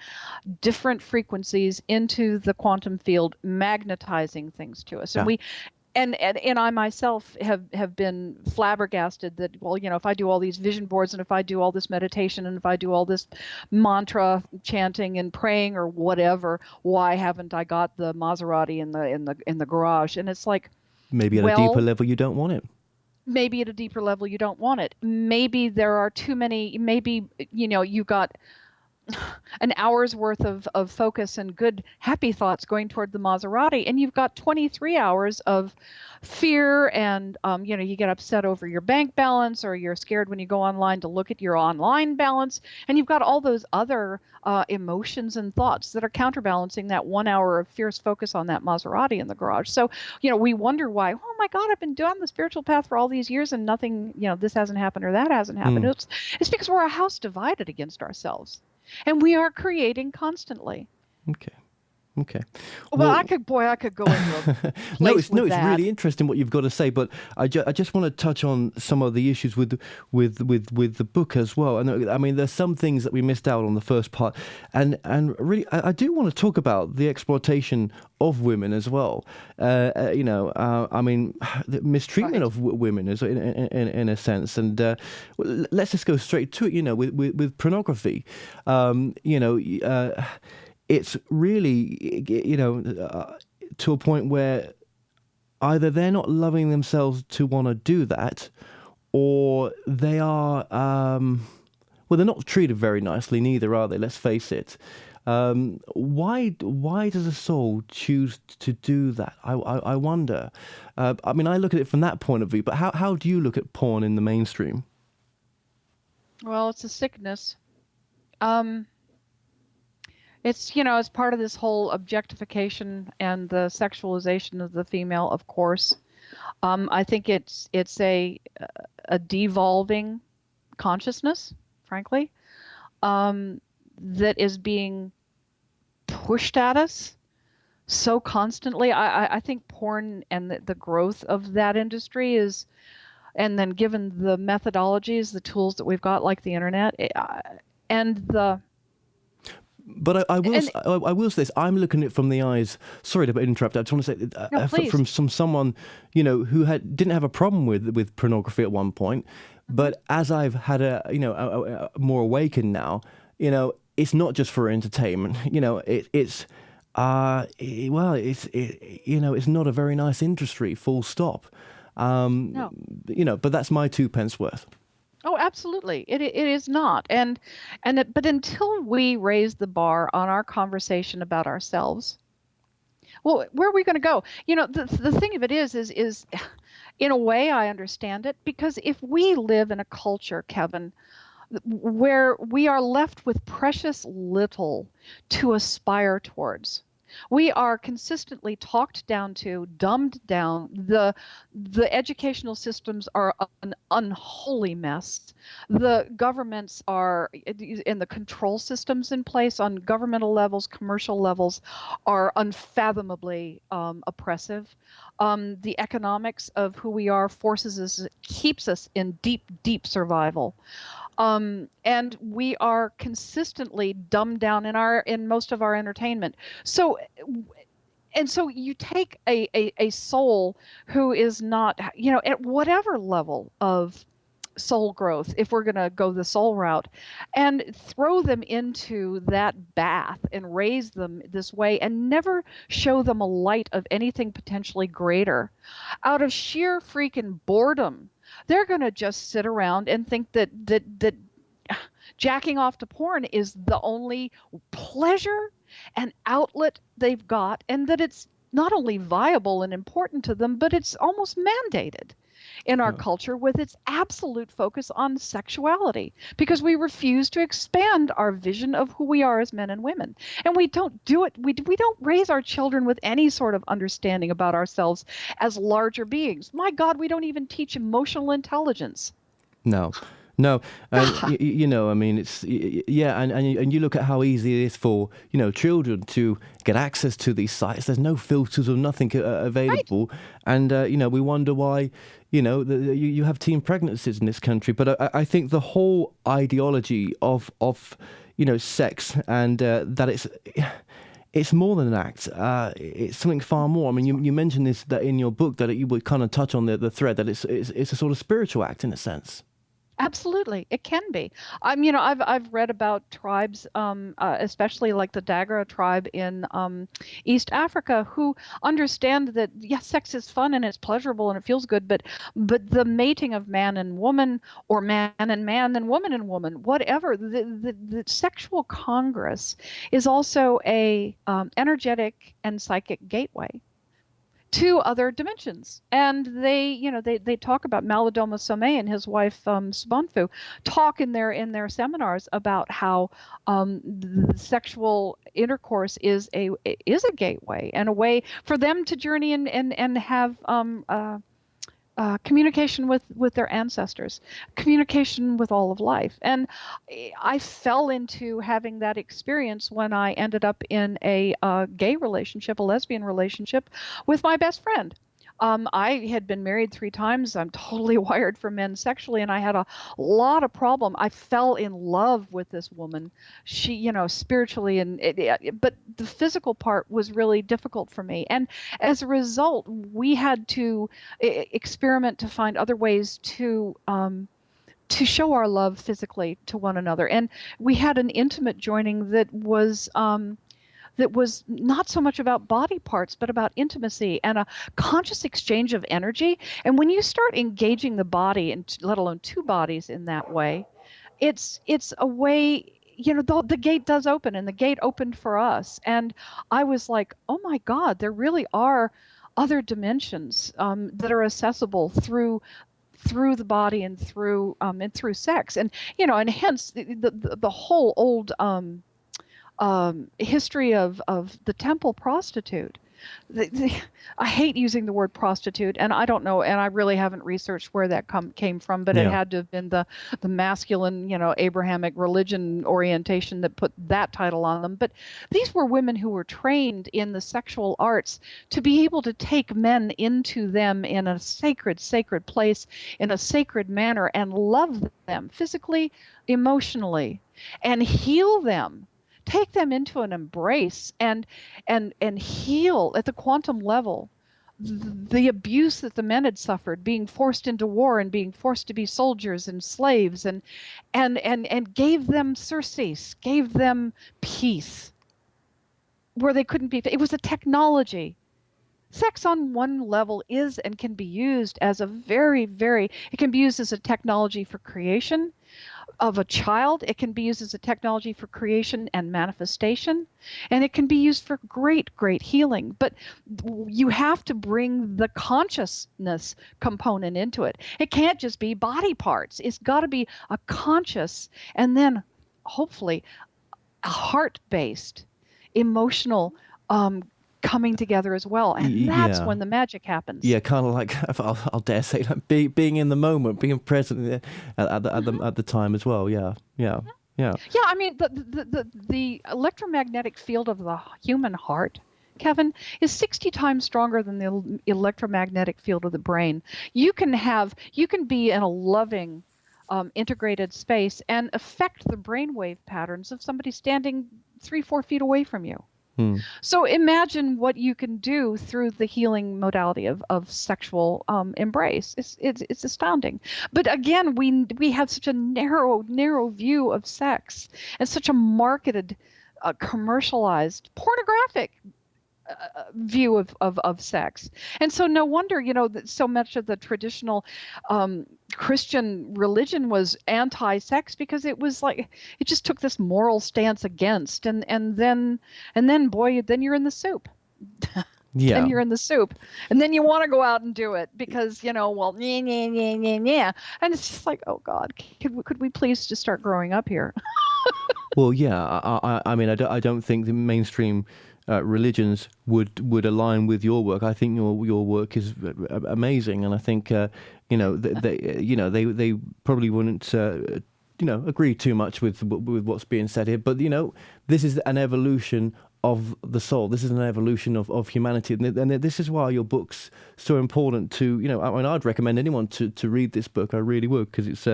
different frequencies into the quantum field, magnetizing things to us. And And I myself have been flabbergasted that, if I do all these vision boards, and if I do all this meditation, and if I do all this mantra chanting and praying or whatever, why haven't I got the Maserati in the garage? And it's like, maybe at a deeper level you don't want it. Maybe at a deeper level you don't want it. Maybe there are too many. Maybe you got an hour's worth of focus and good happy thoughts going toward the Maserati, and you've got 23 hours of fear and you get upset over your bank balance, or you're scared when you go online to look at your online balance, and you've got all those other emotions and thoughts that are counterbalancing that 1 hour of fierce focus on that Maserati in the garage. So we wonder why, oh my God, I've been doing the spiritual path for all these years and nothing, this hasn't happened or that hasn't happened. It's because we're a house divided against ourselves. And we are creating constantly. Okay. Well, I could go into a it's really interesting what you've got to say, but I just want to touch on some of the issues with the book as well. And I mean, there's some things that we missed out on the first part, and really, I do want to talk about the exploitation of women as well. I mean, the mistreatment of women is in a sense, and let's just go straight to it. With pornography, it's really, to a point where either they're not loving themselves to want to do that, or they are, they're not treated very nicely neither, are they? Let's face it. Why does a soul choose to do that? I wonder. I mean, I look at it from that point of view, but how do you look at porn in the mainstream? Well, it's a sickness. It's part of this whole objectification and the sexualization of the female, of course. I think it's a devolving consciousness, frankly, that is being pushed at us so constantly. I think porn and the growth of that industry is, and then given the methodologies, the tools that we've got, like the internet, and the... But I will say this. I'm looking at it from the eyes. Sorry to interrupt. I just want to say from someone who didn't have a problem with pornography at one point, but as I've had a more awakened now, it's not just for entertainment. It's not a very nice industry. Full stop. No. But that's my 2 pence worth. Oh, absolutely. It is not. But until we raise the bar on our conversation about ourselves, well, where are we going to go? The thing of it is in a way, I understand it, because if we live in a culture, Kevin, where we are left with precious little to aspire towards, we are consistently talked down to, dumbed down. The educational systems are an unholy mess. The governments are, and the control systems in place on governmental levels, commercial levels, are unfathomably oppressive. The economics of who we are keeps us in deep, deep survival. And we are consistently dumbed down in most of our entertainment. So you take a soul who is not, at whatever level of soul growth, if we're going to go the soul route, and throw them into that bath and raise them this way and never show them a light of anything potentially greater, out of sheer freaking boredom, they're going to just sit around and think that jacking off to porn is the only pleasure and outlet they've got, and that it's not only viable and important to them, but it's almost mandated in our culture, with its absolute focus on sexuality, because we refuse to expand our vision of who we are as men and women. And we don't do it. We don't raise our children with any sort of understanding about ourselves as larger beings. My God, we don't even teach emotional intelligence. No, and I mean, it's and you look at how easy it is for children to get access to these sites. There's no filters or nothing available, right. And we wonder why you have teen pregnancies in this country. But I think the whole ideology of sex, and that it's more than an act. It's something far more. I mean, you mentioned this, that in your book, that you would kind of touch on the thread that it's a sort of spiritual act in a sense. Absolutely, it can be. I've read about tribes, especially like the Dagra tribe in East Africa, who understand that yes, sex is fun and it's pleasurable and it feels good, but the mating of man and woman, or man and woman, whatever, the sexual congress is also a energetic and psychic gateway to other dimensions. And they talk about Malidoma Somé and his wife Subanfu talk in their seminars about how the sexual intercourse is a gateway and a way for them to journey and have communication with their ancestors, communication with all of life. And I fell into having that experience when I ended up in a gay relationship, a lesbian relationship with my best friend. I had been married 3 times. I'm totally wired for men sexually, and I had a lot of problem. I fell in love with this woman. She, spiritually, but the physical part was really difficult for me. And as a result, we had to experiment to find other ways to show our love physically to one another. And we had an intimate joining that was not so much about body parts, but about intimacy and a conscious exchange of energy. And when you start engaging the body, and let alone two bodies in that way, it's a way, the gate does open, and the gate opened for us. And I was like, oh my God, there really are other dimensions that are accessible through the body and through sex. And hence the whole old history of the temple prostitute. I hate using the word prostitute, and I don't know, and I really haven't researched where that came from, but it had to have been the masculine, Abrahamic religion orientation that put that title on them. But these were women who were trained in the sexual arts to be able to take men into them in a sacred place, in a sacred manner, and love them physically, emotionally, and heal them, take them into an embrace, and heal at the quantum level the abuse that the men had suffered, being forced into war and being forced to be soldiers and slaves, and gave them surcease, gave them peace where they couldn't be. It was a technology. Sex on one level is and can be used as a it can be used as a technology for creation of a child. It can be used as a technology for creation and manifestation, and it can be used for great healing. But you have to bring the consciousness component into it. It can't just be body parts. It's got to be a conscious, and then hopefully a heart-based, emotional coming together as well, and that's when the magic happens. Yeah, kind of like I'll dare say, like being in the moment, being present at the time as well. Yeah. I mean, the electromagnetic field of the human heart, Kevin, is 60 times stronger than the electromagnetic field of the brain. You can be in a loving, integrated space and affect the brainwave patterns of somebody standing 3-4 feet away from you. So imagine what you can do through the healing modality of sexual embrace. It's astounding. But again, we have such a narrow view of sex, and such a marketed, commercialized, pornographic view of sex. And so no wonder, that so much of the traditional Christian religion was anti-sex, because it was like, it just took this moral stance against, and then boy, then you're in the soup. Yeah. Then you're in the soup, and then you want to go out and do it because, well, yeah. And it's just like, oh God, could we please just start growing up here? Well, yeah. I mean, I don't think the mainstream religions would align with your work. I think your work is amazing, and I think they probably wouldn't agree too much with what's being said here. But this is an evolution of the soul. This is an evolution of humanity, and this is why your book's so important to, I mean, I'd recommend anyone to read this book. I really would, because it's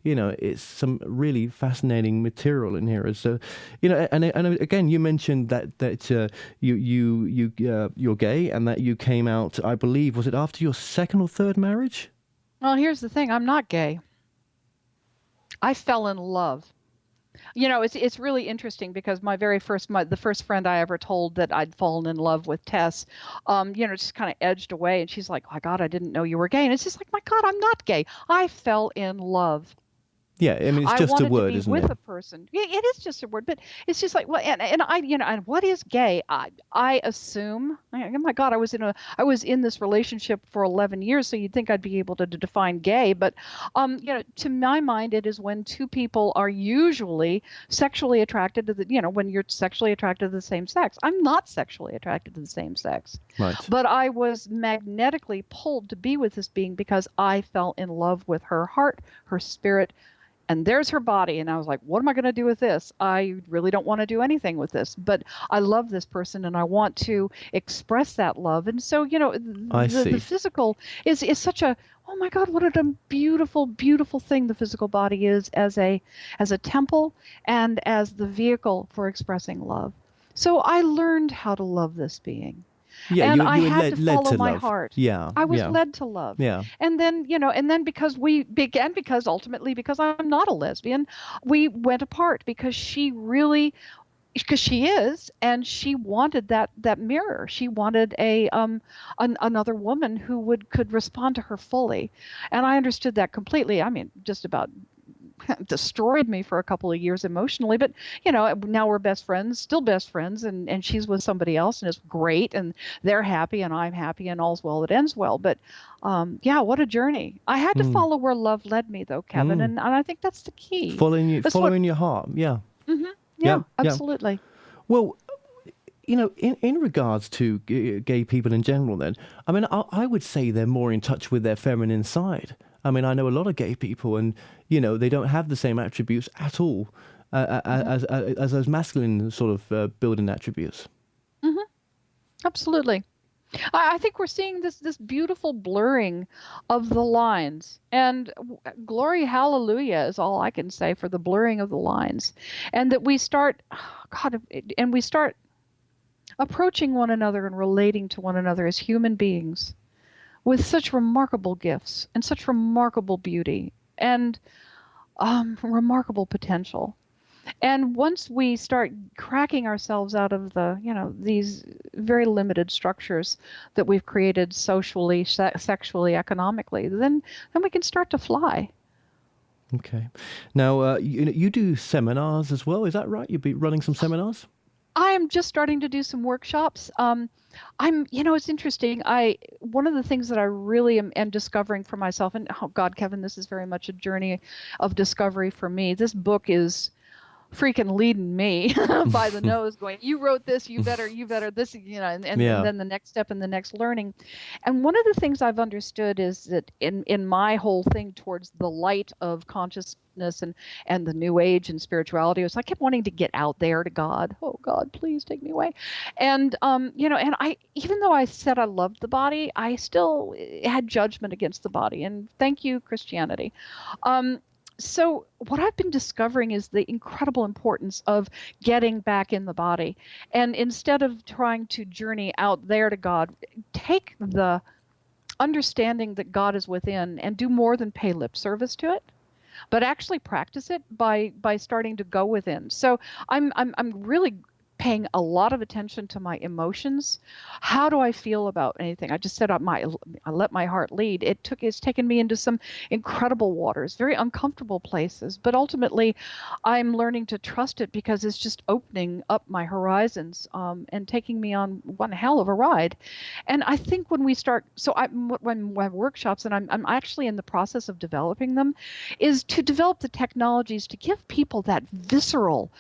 it's some really fascinating material in here. So, and again, you mentioned that you're gay, and that you came out, I believe, was it after your second or third marriage? Well, here's the thing, I'm not gay. I fell in love. It's really interesting because the first friend I ever told that I'd fallen in love with, Tess, just kind of edged away, and she's like, "My God, I didn't know you were gay." And it's just like, "My God, I'm not gay. I fell in love." Yeah, I mean, it's I just a wanted to word, be isn't with it? a person. Yeah, it is just a word, but it's just like, well, and I, and what is gay? I assume. Oh my God, I was in this relationship for 11 years, so you'd think I'd be able to define gay, but to my mind, it is when two people are usually sexually attracted to when you're sexually attracted to the same sex. I'm not sexually attracted to the same sex, Right. but I was magnetically pulled to be with this being because I fell in love with her heart, her spirit, and there's her body. And I was like, what am I going to do with this? I really don't want to do anything with this, but I love this person and I want to express that love. And so, I the see. physical is such a, oh my God, what a beautiful, beautiful thing the physical body is as a temple and as the vehicle for expressing love. So I learned how to love this being. Yeah, And I you were had to led follow to my love. heart. Yeah, I was yeah, led to love. yeah. And then, because we began, because ultimately, because I'm not a lesbian, we went apart because because she is, and she wanted that mirror. She wanted another woman who could respond to her fully. And I understood that completely. I mean, just about destroyed me for a couple of years emotionally, but now we're best friends, still best friends, and she's with somebody else and it's great, and they're happy and I'm happy and all's well that ends well. But yeah, what a journey. I had to Mm, follow where love led me though, Kevin, mm. and I think that's the key. That's what Following your heart. Yeah, hmm yeah, yeah, yeah. absolutely. Well, in regards to gay people in general, then, I mean, I would say they're more in touch with their feminine side. I mean, I know a lot of gay people, and they don't have the same attributes at all hmm as those masculine sort of building attributes. hmm Absolutely. I think we're seeing this beautiful blurring of the lines, and glory hallelujah is all I can say for the blurring of the lines, and that we start, God, and we start approaching one another and relating to one another as human beings with such remarkable gifts and such remarkable beauty and remarkable potential. And once we start cracking ourselves out of these very limited structures that we've created socially, sexually, economically, then we can start to fly. Okay. Now, you do seminars as well. Is that right? You'll be running some seminars. I am just starting to do some workshops. It's interesting. One of the things that I really am discovering for myself, and oh God, Kevin, this is very much a journey of discovery for me. This book is freaking leading me by the nose, going, you wrote this, you better this, and Yeah. then the next step and the next learning. And one of the things I've understood is that in my whole thing towards the light of consciousness and the new age and spirituality, was I kept wanting to get out there to God. Oh God, please take me away. And and I, even though I said I loved the body, I still had judgment against the body. And thank you, Christianity. So what I've been discovering is the incredible importance of getting back in the body. And instead of trying to journey out there to God, take the understanding that God is within and do more than pay lip service to it, but actually practice it by starting to go within. So I'm really paying a lot of attention to my emotions. How do I feel about anything? I just said I let my heart lead. It's taken me into some incredible waters, very uncomfortable places, but ultimately I'm learning to trust it because it's just opening up my horizons and taking me on one hell of a ride. And I think when we start, when I have workshops, and I'm actually in the process of developing them, is to develop the technologies to give people that visceral,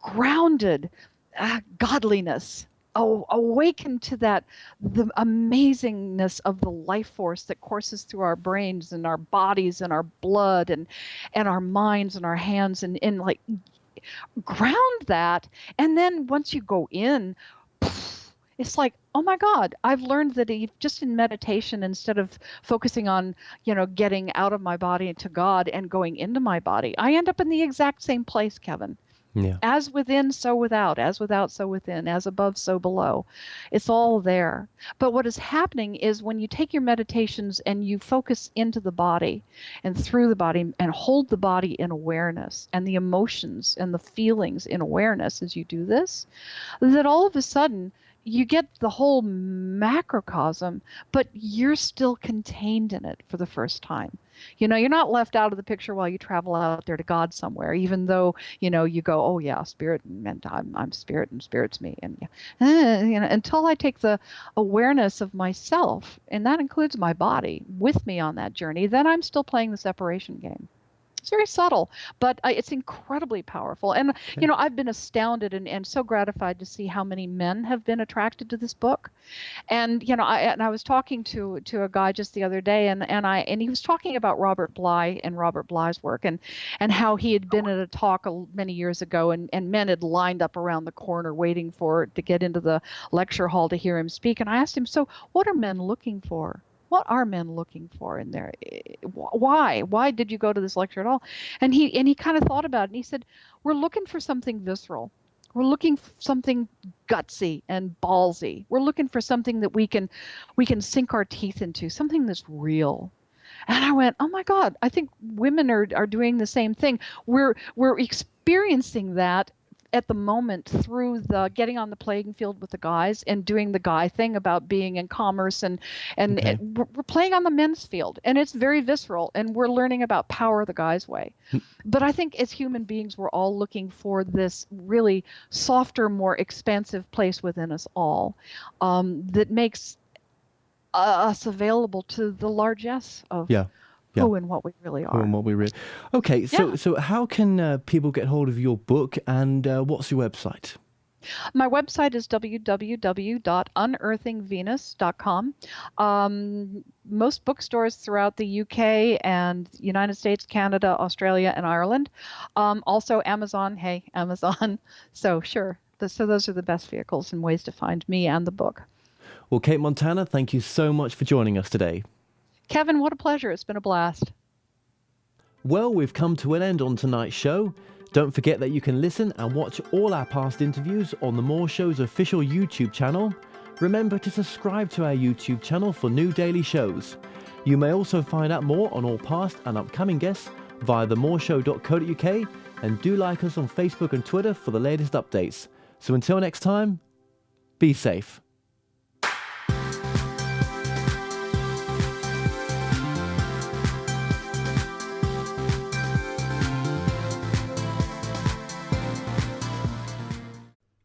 grounded godliness. Oh, awaken to the amazingness of the life force that courses through our brains and our bodies and our blood and our minds and our hands, and like ground that. And then once you go in, it's like, oh my God, I've learned that just in meditation, instead of focusing on, getting out of my body to God and going into my body, I end up in the exact same place, Kevin. Yeah. As within, so without, as without, so within, as above, so below. It's all there. But what is happening is when you take your meditations and you focus into the body and through the body and hold the body in awareness and the emotions and the feelings in awareness as you do this, that all of a sudden you get the whole macrocosm, but you're still contained in it for the first time. You know, you're not left out of the picture while you travel out there to God somewhere, even though, you know, you go, oh yeah, spirit, and I'm spirit and spirit's me. And you know, until I take the awareness of myself, and that includes my body, with me on that journey, then I'm still playing the separation game. It's very subtle, but it's incredibly powerful. And, you know, I've been astounded and so gratified to see how many men have been attracted to this book. And, you know, I was talking to a guy just the other day, and he was talking about Robert Bly and Robert Bly's work and how he had been at a talk many years ago, and men had lined up around the corner waiting to get into the lecture hall to hear him speak. And I asked him, so what are men looking for? What are men looking for in there? Why did you go to this lecture at all? And he kind of thought about it, and he said, we're looking for something visceral. We're looking for something gutsy and ballsy. We're looking for something that we can sink our teeth into, something that's real. And I went, oh my God, I think women are doing the same thing. We're experiencing that at the moment through the getting on the playing field with the guys and doing the guy thing about being in commerce and we're playing on the men's field, and it's very visceral, and we're learning about power the guy's way. But I think as human beings, we're all looking for this really softer, more expansive place within us all that makes us available to the largesse of who and what we really are. Who and what we really. Okay, so how can people get hold of your book, and what's your website? My website is www.unearthingvenus.com. Most bookstores throughout the UK and United States, Canada, Australia, and Ireland. Also Amazon. Hey, Amazon. So sure. So those are the best vehicles and ways to find me and the book. Well, Cate Montana, thank you so much for joining us today. Kevin, what a pleasure. It's been a blast. Well, we've come to an end on tonight's show. Don't forget that you can listen and watch all our past interviews on The More Show's official YouTube channel. Remember to subscribe to our YouTube channel for new daily shows. You may also find out more on all past and upcoming guests via themoreshow.co.uk, and do like us on Facebook and Twitter for the latest updates. So until next time, be safe.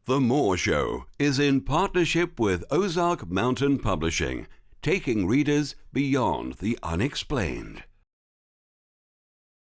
The More Show is in partnership with Ozark Mountain Publishing, taking readers beyond the unexplained.